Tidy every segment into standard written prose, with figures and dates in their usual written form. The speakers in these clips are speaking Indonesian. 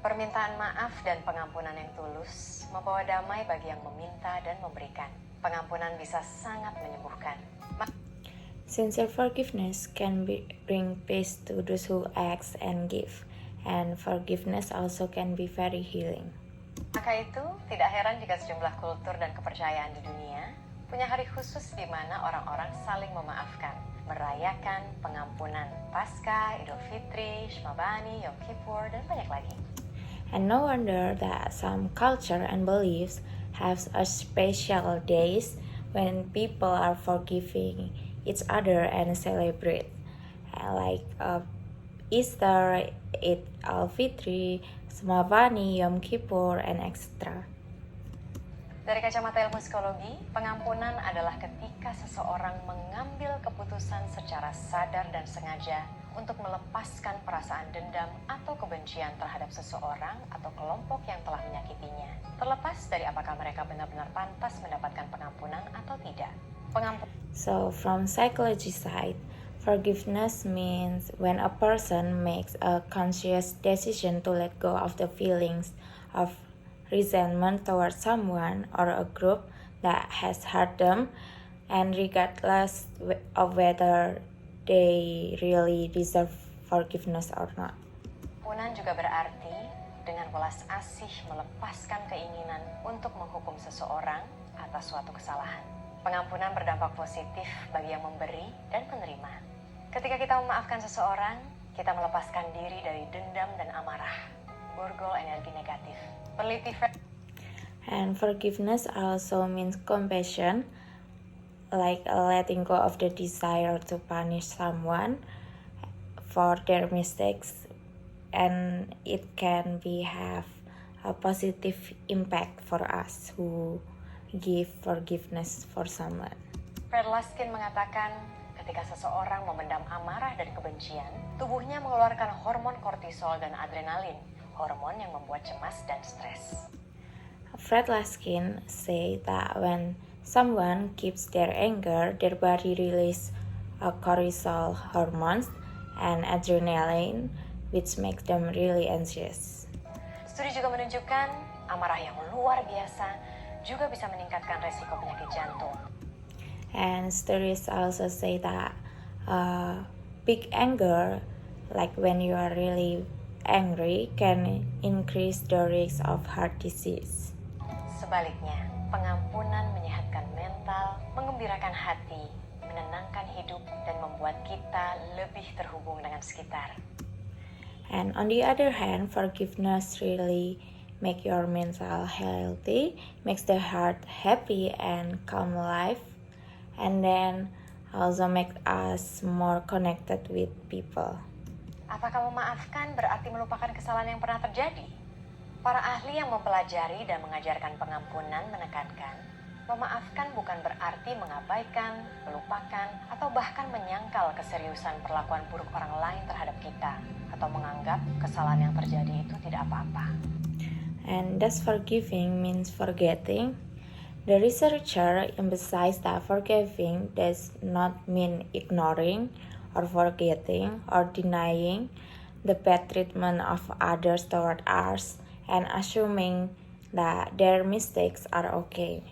Permintaan maaf dan pengampunan yang tulus membawa damai bagi yang meminta dan memberikan. Pengampunan bisa sangat menyembuhkan. Sincere forgiveness can bring peace to those who ask and give, and forgiveness also can be very healing. Maka itu, tidak heran jika sejumlah kultur dan kepercayaan di dunia punya hari khusus di mana orang-orang saling memaafkan, merayakan pengampunan Paskah, Idul Fitri, Shma Bani, Yom Kippur, dan banyak lagi. And no wonder that some culture and beliefs have a special days when people are forgiving each other and celebrate, like Easter, Eid al-Fitri, Semavani, Yom Kippur, and etc. Dari kacamata ilmu psikologi, pengampunan adalah ketika seseorang mengambil keputusan secara sadar dan sengaja untuk melepaskan perasaan dendam atau kebencian terhadap seseorang atau kelompok yang telah menyakitinya. Terlepas dari apakah mereka benar-benar pantas mendapatkan pengampunan atau tidak. So from psychology side, forgiveness means when a person makes a conscious decision to let go of the feelings of resentment towards someone or a group that has hurt them, and regardless of whether they really deserve forgiveness or not. Pengampunan juga berarti dengan welas asih melepaskan keinginan untuk menghukum seseorang atas suatu kesalahan. Pengampunan berdampak positif bagi yang memberi dan penerima. Ketika kita memaafkan seseorang, kita melepaskan diri dari dendam dan amarah, borgol energi negatif. And forgiveness also means compassion, like letting go of the desire to punish someone for their mistakes, and it can have a positive impact for us who give forgiveness for someone. Fred Laskin mengatakan, ketika seseorang memendam amarah dan kebencian, tubuhnya mengeluarkan hormon kortisol dan adrenalin, hormon yang membuat cemas dan stres. Fred Laskin say that when someone keeps their anger, their body release cortisol hormones and adrenaline, which makes them really anxious. Studi juga menunjukkan amarah yang luar biasa juga bisa meningkatkan resiko penyakit jantung. And studies also say that big anger, like when you are really angry, can increase the risk of heart disease. Sebaliknya, pengampunan menyehatkan mental, mengembirakan hati, menenangkan hidup, dan membuat kita lebih terhubung dengan sekitar. And on the other hand, forgiveness really make your mental healthy, makes the heart happy and calm life, and then also make us more connected with people. Apakah memaafkan berarti melupakan kesalahan yang pernah terjadi? Para ahli yang mempelajari dan mengajarkan pengampunan menekankan, memaafkan bukan berarti mengabaikan, melupakan, atau bahkan menyangkal keseriusan perlakuan buruk orang lain terhadap kita, atau menganggap kesalahan yang terjadi itu tidak apa-apa. And thus forgiving means forgetting. The researcher emphasized that forgiving does not mean ignoring or forgetting or denying the bad treatment of others toward us and assuming that their mistakes are okay.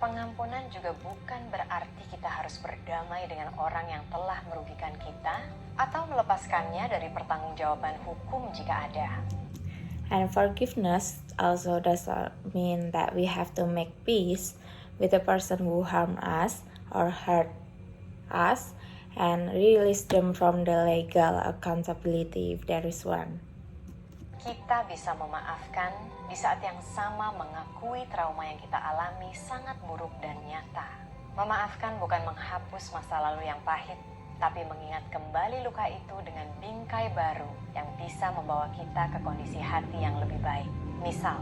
Pengampunan juga bukan berarti kita harus berdamai dengan orang yang telah merugikan kita atau melepaskannya dari pertanggungjawaban hukum jika ada. And forgiveness also does not mean that we have to make peace with the person who harmed us or hurt us and release them from the legal accountability if there is one. Kita bisa memaafkan di saat yang sama mengakui trauma yang kita alami sangat buruk dan nyata. Memaafkan bukan menghapus masa lalu yang pahit, tapi mengingat kembali luka itu dengan bingkai baru yang bisa membawa kita ke kondisi hati yang lebih baik. Misal,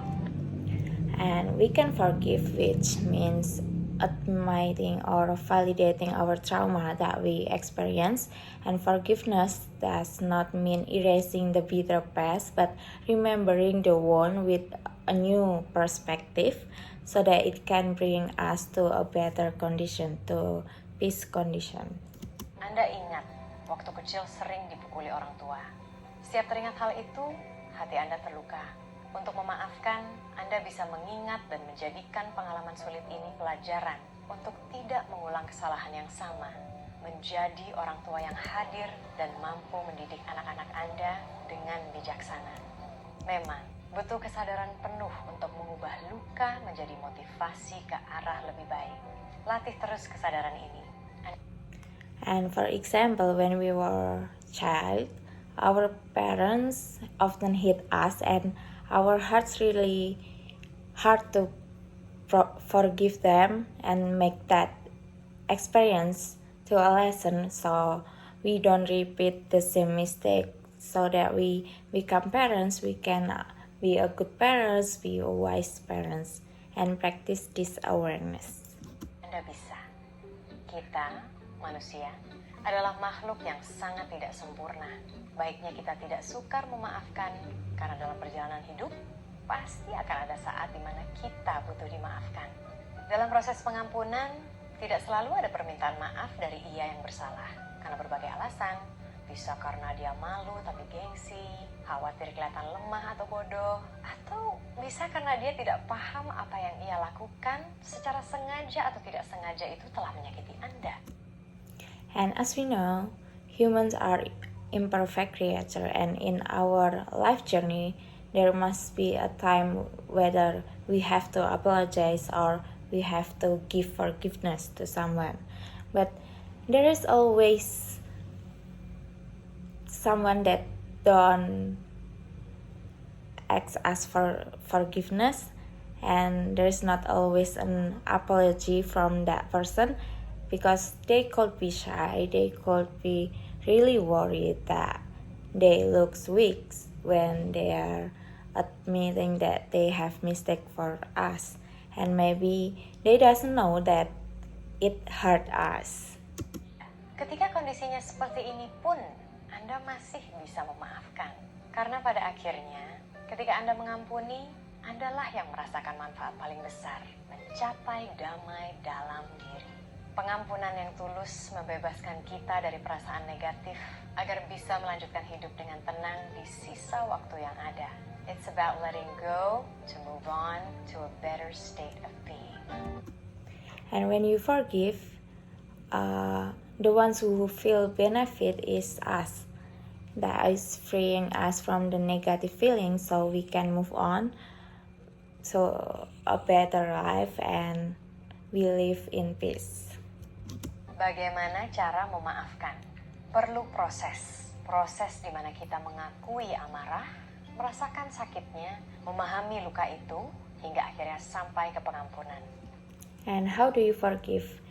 and we can forgive, which means admitting or validating our trauma that we experience. And forgiveness does not mean erasing the bitter past, but remembering the one with a new perspective so that it can bring us to a better condition, to peace condition. Anda ingat waktu kecil sering dipukuli orang tua. Setiap teringat hal itu, hati Anda terluka. Untuk memaafkan, Anda bisa mengingat dan menjadikan pengalaman sulit ini pelajaran untuk tidak mengulang kesalahan yang sama, menjadi orang tua yang hadir dan mampu mendidik anak-anak Anda dengan bijaksana. Memang, butuh kesadaran penuh untuk mengubah luka menjadi motivasi ke arah lebih baik. Latih terus kesadaran ini. And for example, when we were child, our parents often hit us and our hearts really hard to forgive them and make that experience to a lesson so we don't repeat the same mistake, so that we become parents, we can be a good parents, be a wise parents, and practice this awareness. Anda bisa. Kita, manusia, adalah makhluk yang sangat tidak sempurna. Baiknya kita tidak sukar memaafkan, karena dalam perjalanan hidup, pasti akan ada saat di mana kita butuh dimaafkan. Dalam proses pengampunan, tidak selalu ada permintaan maaf dari ia yang bersalah. Karena berbagai alasan, bisa karena dia malu tapi gengsi, khawatir kelihatan lemah atau bodoh, atau bisa karena dia tidak paham apa yang ia lakukan secara sengaja atau tidak sengaja itu telah menyakiti Anda. And as we know, humans are imperfect creature, and in our life journey, there must be a time whether we have to apologize or we have to give forgiveness to someone. But there is always someone that don't ask us for forgiveness, and there is not always an apology from that person because they could be shy, they could be really worried that they look weak when they are admitting that they have mistake for us, and maybe they doesn't know that it hurt us. Ketika kondisinya seperti ini pun, Anda masih bisa memaafkan. Karena pada akhirnya, ketika Anda mengampuni, Andalah yang merasakan manfaat paling besar, mencapai damai dalam diri. Pengampunan yang tulus membebaskan kita dari perasaan negatif agar bisa melanjutkan hidup dengan tenang di sisa waktu yang ada. It's about letting go to move on to a better state of being. And when you forgive, the ones who feel benefit is us. That is freeing us from the negative feelings so we can move on to a better life and we live in peace. Bagaimana cara memaafkan? Perlu proses di mana kita mengakui amarah, merasakan sakitnya, memahami luka itu, hingga akhirnya sampai ke pengampunan. And how do you forgive?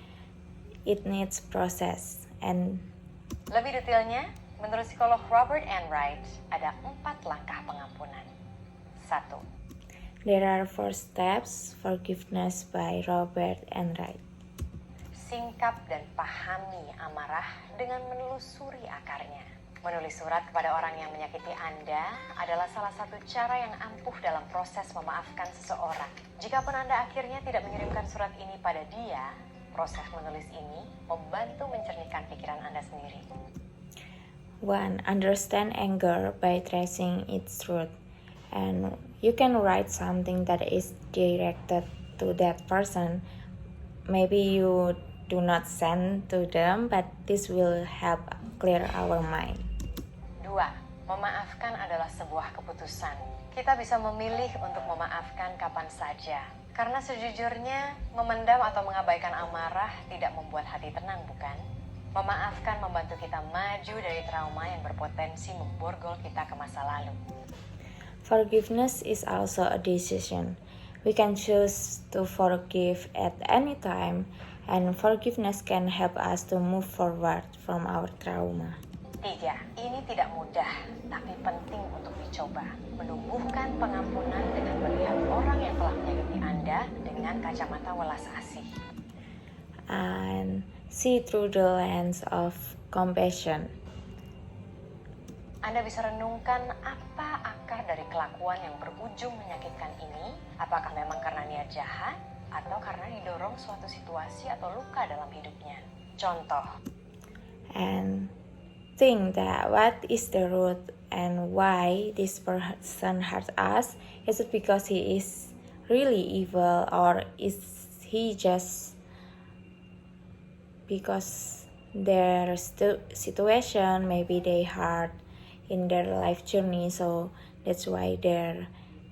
It needs process. And lebih detailnya, menurut psikolog Robert Enright, ada 4 langkah pengampunan. 1. There are 4 steps forgiveness by Robert Enright. Singkap dan pahami amarah dengan menelusuri akarnya. Menulis surat kepada orang yang menyakiti Anda adalah salah satu cara yang ampuh dalam proses memaafkan seseorang. Jikapun Anda akhirnya tidak mengirimkan surat ini pada dia, proses menulis ini membantu mencernihkan pikiran Anda sendiri. 1. Understand anger by tracing its root. And you can write something that is directed to that person. Maybe you do not send to them, but this will help clear our mind. 2. Memaafkan adalah sebuah keputusan. Kita bisa memilih untuk memaafkan kapan saja. Karena sejujurnya, memendam atau mengabaikan amarah tidak membuat hati tenang, bukan? Memaafkan membantu kita maju dari trauma yang berpotensi memborgol kita ke masa lalu. Forgiveness is also a decision. We can choose to forgive at any time, and forgiveness can help us to move forward from our trauma. 3. Ini tidak mudah, tapi penting untuk dicoba. Menumbuhkan pengampunan dengan melihat orang yang telah menyakiti Anda dengan kacamata welas asih. And see through the lens of compassion. Anda bisa renungkan apa akar dari kelakuan yang berujung menyakitkan ini. Apakah memang karena niat jahat atau karena didorong suatu situasi atau luka dalam hidupnya. Contoh. And think that what is the root and why this person hurts us. Is it because he is really evil, or is he just because their situation, maybe they hard in their life journey, so that's why their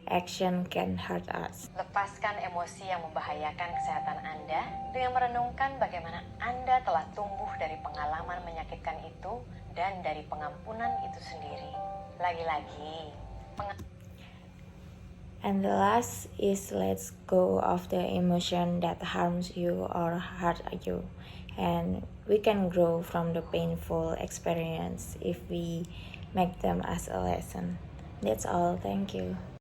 action can hurt us. Lepaskan emosi yang membahayakan kesehatan Anda dengan merenungkan bagaimana Anda telah tumbuh dari pengalaman menyakitkan itu dan dari pengampunan itu sendiri. Lagi-lagi, And the last is let's go of the emotion that harms you or hurt you. And we can grow from the painful experience if we make them as a lesson. That's all. Thank you.